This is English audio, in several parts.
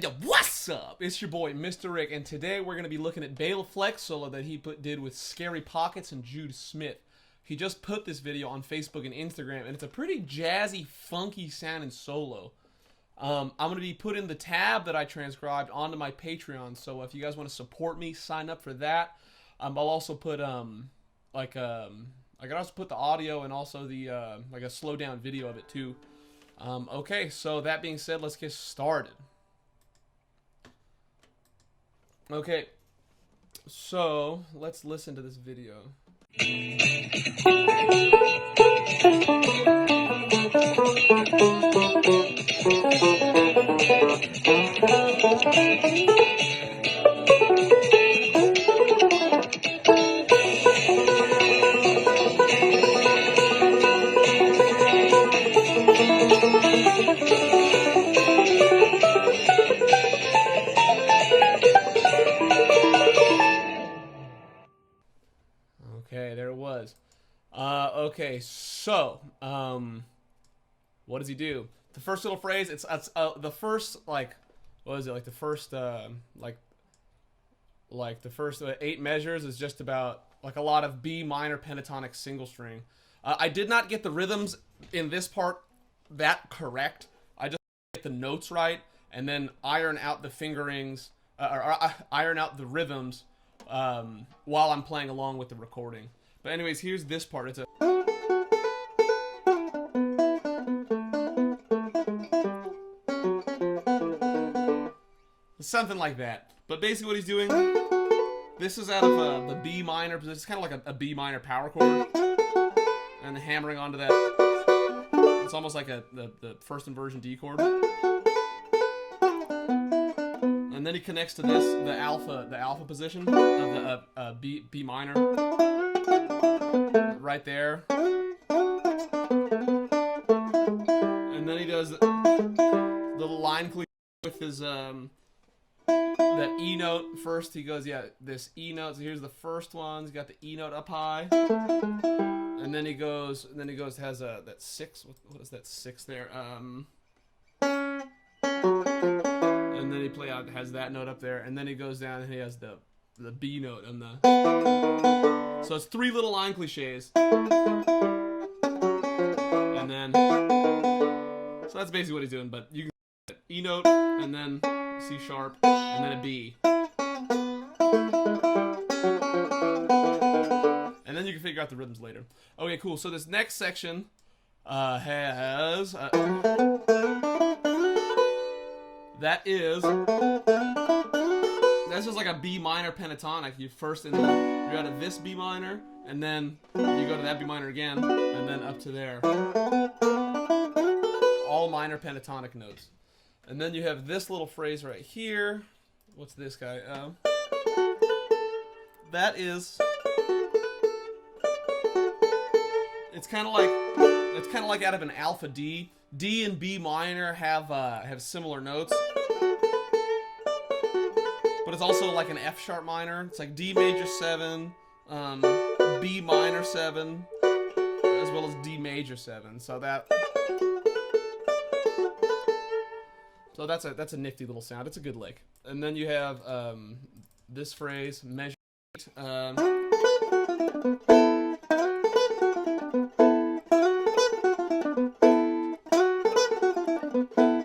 Yo, what's up? It's your boy, Mr. Rick, and today we're going to be looking at Bela Fleck solo that he did with Scary Pockets and Jude Smith. He just put this video on Facebook and Instagram, and it's a pretty jazzy, funky sounding solo. I'm going to be putting the tab that I transcribed onto my Patreon, so if you guys want to support me, sign up for that. I'll also put, I could also put the audio and also the, like a slow down video of it too. Okay, so that being said, let's get started. Okay, so let's listen to this video. Okay, there it was. Okay, so, what does he do? The first little phrase, it's the first, like, what is it, like, the first, the first 8 measures is just about, like, a lot of B minor pentatonic single string. I did not get the rhythms in this part that correct. I just get the notes right, and then iron out the fingerings, iron out the rhythms, while I'm playing along with the recording. But anyways, here's this part. It's something like that. But basically what he's doing, this is out of the B minor position. It's kind of like a B minor power chord. And hammering onto that. It's almost like the first inversion D chord. And then he connects to this, the alpha position of the B minor, right there. And then he does the line cleave with his that E note first. He goes, yeah, this E note. So here's the first one. He's got the E note up high, and then he goes, has that 6. What is that 6 there? And then he has that note up there, and then he goes down and he has the B note and the. So it's 3 little line cliches, and then so that's basically what he's doing. But you can get E note and then C sharp and then a B, and then you can figure out the rhythms later. Okay, cool. So this next section has. That's just like a B minor pentatonic. You're out of this B minor, and then you go to that B minor again, and then up to there. All minor pentatonic notes. And then you have this little phrase right here. What's this guy? That is. It's kind of like out of an alpha D. D and B minor have similar notes, but it's also like an F sharp minor. It's like D major 7, B minor 7, as well as D major 7. So that's a nifty little sound. It's a good lick. And then you have this phrase, measure 8.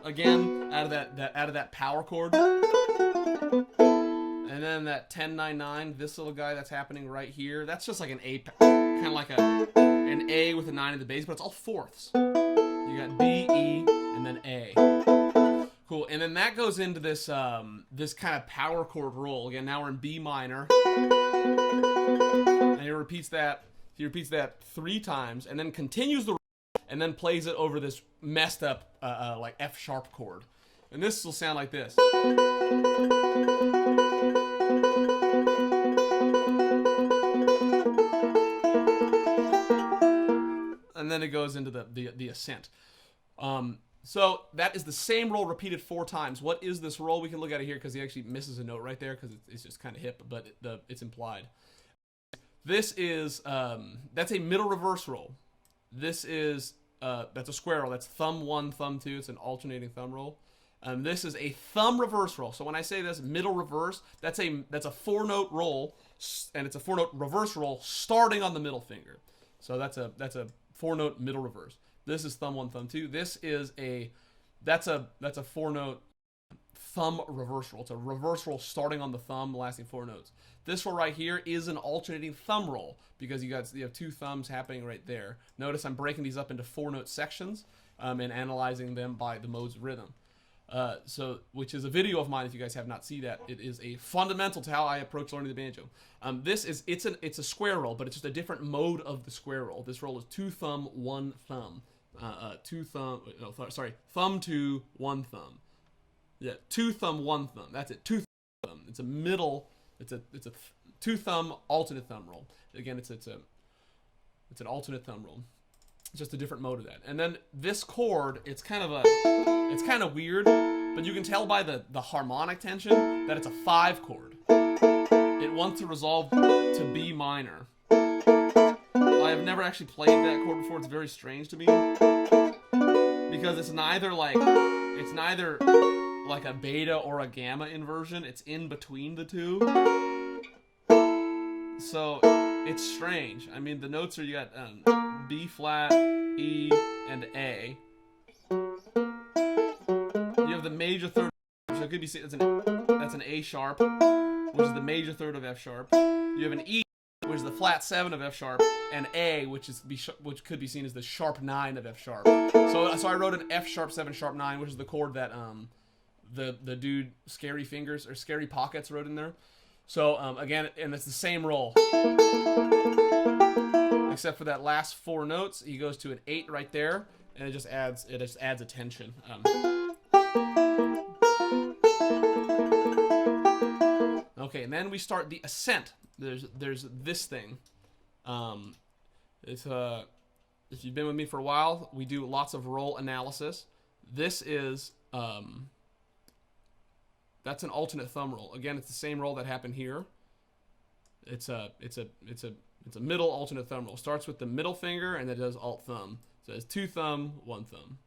Again, out of that power chord, and then that 10-9-9. This little guy that's happening right here. That's just like an A, kind of like an A with a 9 in the bass, but it's all fourths. You got B, E, and then A. Cool. And then that goes into this this kind of power chord roll. Again, now we're in B minor, and he repeats that 3 times, and then continues the. And then plays it over this messed up like F sharp chord, and this will sound like this. And then it goes into the ascent. So that is the same roll repeated 4 times. What is this roll? We can look at it here because he actually misses a note right there because it's just kind of hip, but it's implied. This is that's a middle reverse roll. This is that's a square roll. That's thumb 1, thumb 2. It's an alternating thumb roll. This is a thumb reverse roll. So when I say this middle reverse, that's a 4-note roll, and it's a 4-note reverse roll starting on the middle finger. So that's a 4-note middle reverse. This is thumb 1, thumb 2. This is that's a 4-note thumb reverse roll. It's a reverse roll starting on the thumb, lasting 4 notes. This roll right here is an alternating thumb roll because you have 2 thumbs happening right there. Notice I'm breaking these up into 4-note sections and analyzing them by the modes of rhythm. Which is a video of mine if you guys have not seen that. It is a fundamental to how I approach learning the banjo. It's a square roll, but it's just a different mode of the square roll. This roll is 2 thumb, 1 thumb. Thumb 2, 1 thumb. Yeah, 2 thumb, 1 thumb. That's it. 2 thumb. It's a middle. It's a 2 thumb alternate thumb roll. Again, it's an alternate thumb roll. It's just a different mode of that. And then this chord, it's kind of weird, but you can tell by the harmonic tension that it's a 5 chord. It wants to resolve to B minor. I have never actually played that chord before. It's very strange to me because it's neither like a beta or a gamma inversion. It's in between the two. So it's strange. I mean, the notes are, you got B flat, E, and A. You have the major third, so it could be seen as that's an A sharp, which is the major third of F sharp. You have an E, which is the flat 7 of F sharp, and A, which could be seen as the sharp 9 of F sharp. So I wrote an F sharp 7 sharp 9, which is the chord that the dude Scary Fingers or Scary Pockets wrote in there. So again, and it's the same roll, except for that last 4 notes. He goes to an 8 right there, and it just adds a tension. Okay, and then we start the ascent. There's this thing. If you've been with me for a while, we do lots of roll analysis. This is that's an alternate thumb roll. Again, it's the same roll that happened here. It's a middle alternate thumb roll. Starts with the middle finger and then does alt thumb. So it's 2 thumb, 1 thumb.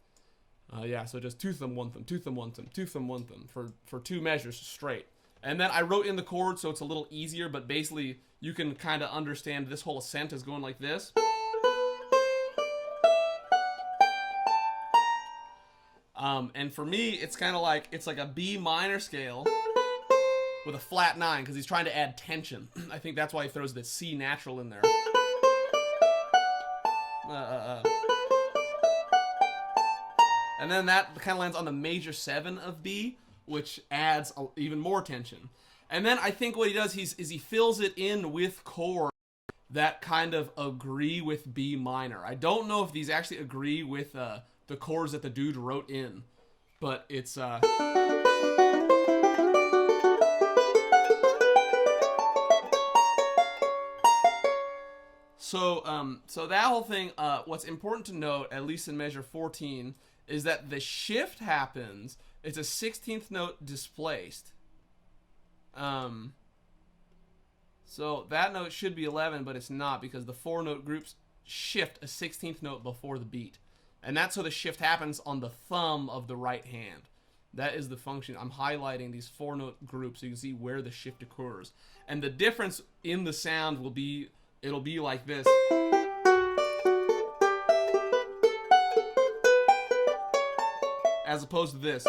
So just 2 thumb, 1 thumb, 2 thumb, 1 thumb, 2 thumb, 1 thumb for 2 measures straight. And then I wrote in the chord so it's a little easier, but basically you can kind of understand this whole ascent is going like this. And for me, it's kind of like, it's like a B minor scale with a flat 9 because he's trying to add tension. I think that's why he throws the C natural in there. And then that kind of lands on the major 7 of B, which adds even more tension. And then I think what he does is he fills it in with chords that kind of agree with B minor. I don't know if these actually agree with the chords that the dude wrote in, but it's so that whole thing, what's important to note, at least in measure 14, is that the shift happens. It's a 16th note displaced. So that note should be 11, but it's not because the 4-note groups shift a 16th note before the beat. And that's so the shift happens on the thumb of the right hand. That is the function. I'm highlighting these 4-note groups so you can see where the shift occurs. And the difference in the sound will be, it'll be like this. As opposed to this.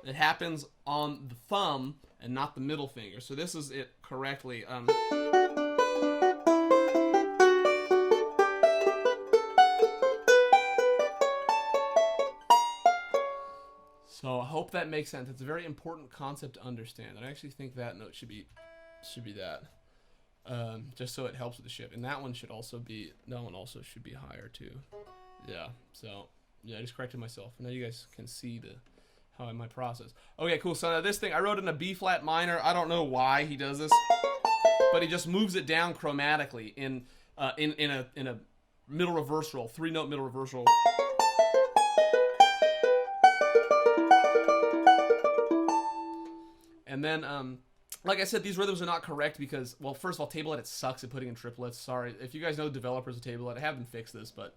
It happens on the thumb and not the middle finger. So this is it correctly. So I hope that makes sense. It's a very important concept to understand. I actually think that note should be that. Just so it helps with the shift. And that one should also be, that one also should be higher too. Yeah, so yeah, I just corrected myself. Now you guys can see how my process. Okay, cool. So this thing I wrote in a B flat minor. I don't know why he does this, but he just moves it down chromatically in a middle reverse roll, 3-note middle reverse roll. And then like I said, these rhythms are not correct because, well, first of all, table edit sucks at putting in triplets. Sorry. If you guys know the developers of table edit, have them fix this, but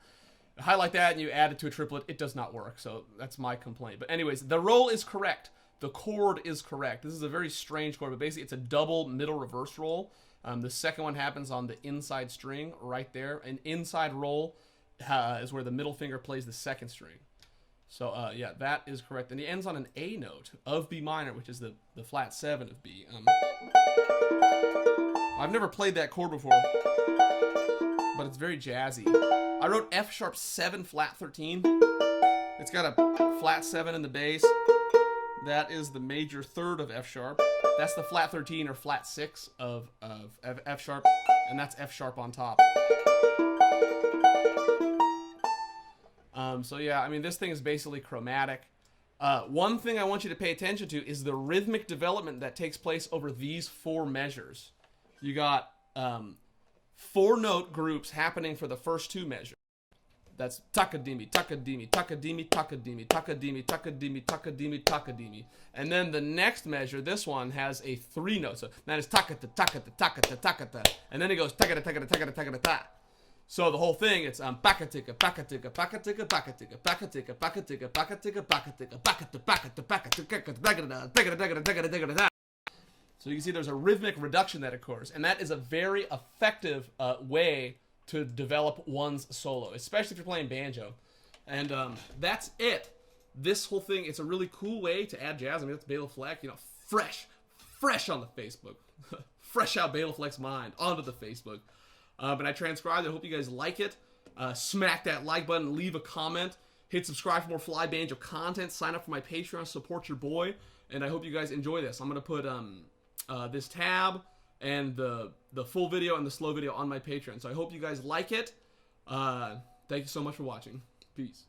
highlight that and you add it to a triplet, it does not work. So that's my complaint. But anyways, the roll is correct. The chord is correct. This is a very strange chord, but basically it's a double middle reverse roll. The second one happens on the inside string right there. An inside roll is where the middle finger plays the second string. So yeah, that is correct. And he ends on an A note of B minor, which is the flat 7 of B. I've never played that chord before, but it's very jazzy. I wrote F sharp 7 flat 13. It's got a flat 7 in the bass. That is the major third of F sharp. That's the flat 13 or flat 6 of F sharp, and that's F sharp on top. So yeah, I mean, this thing is basically chromatic. One thing I want you to pay attention to is the rhythmic development that takes place over these 4 measures. You got 4 note groups happening for the first 2 measures. That's takadimi, takadimi, takadimi, takadimi, takadimi, takadimi, takadimi, takadimi. And then the next measure, this one, has a 3 note. So that is takata, takata, takata, takata. And then it goes takata, takata, takata, takata, ta. So the whole thing, it's pakatika, pakatika, pakatika, pakatika, pakatika, pakatika, pakatika, pakatika, pakata, pakata, pakata, so you can see there's a rhythmic reduction that occurs, and that is a very effective way to develop one's solo, especially if you're playing banjo. And that's it. This whole thing, it's a really cool way to add jazz. I mean, that's Bela Fleck, you know, fresh on the Facebook. Fresh out Bela Fleck's mind onto the Facebook. But I transcribed it. I hope you guys like it. Smack that like button, leave a comment, hit subscribe for more fly banjo content, sign up for my Patreon, support your boy, and I hope you guys enjoy this. I'm going to put this tab and the full video and the slow video on my Patreon. So I hope you guys like it. Thank you so much for watching. Peace.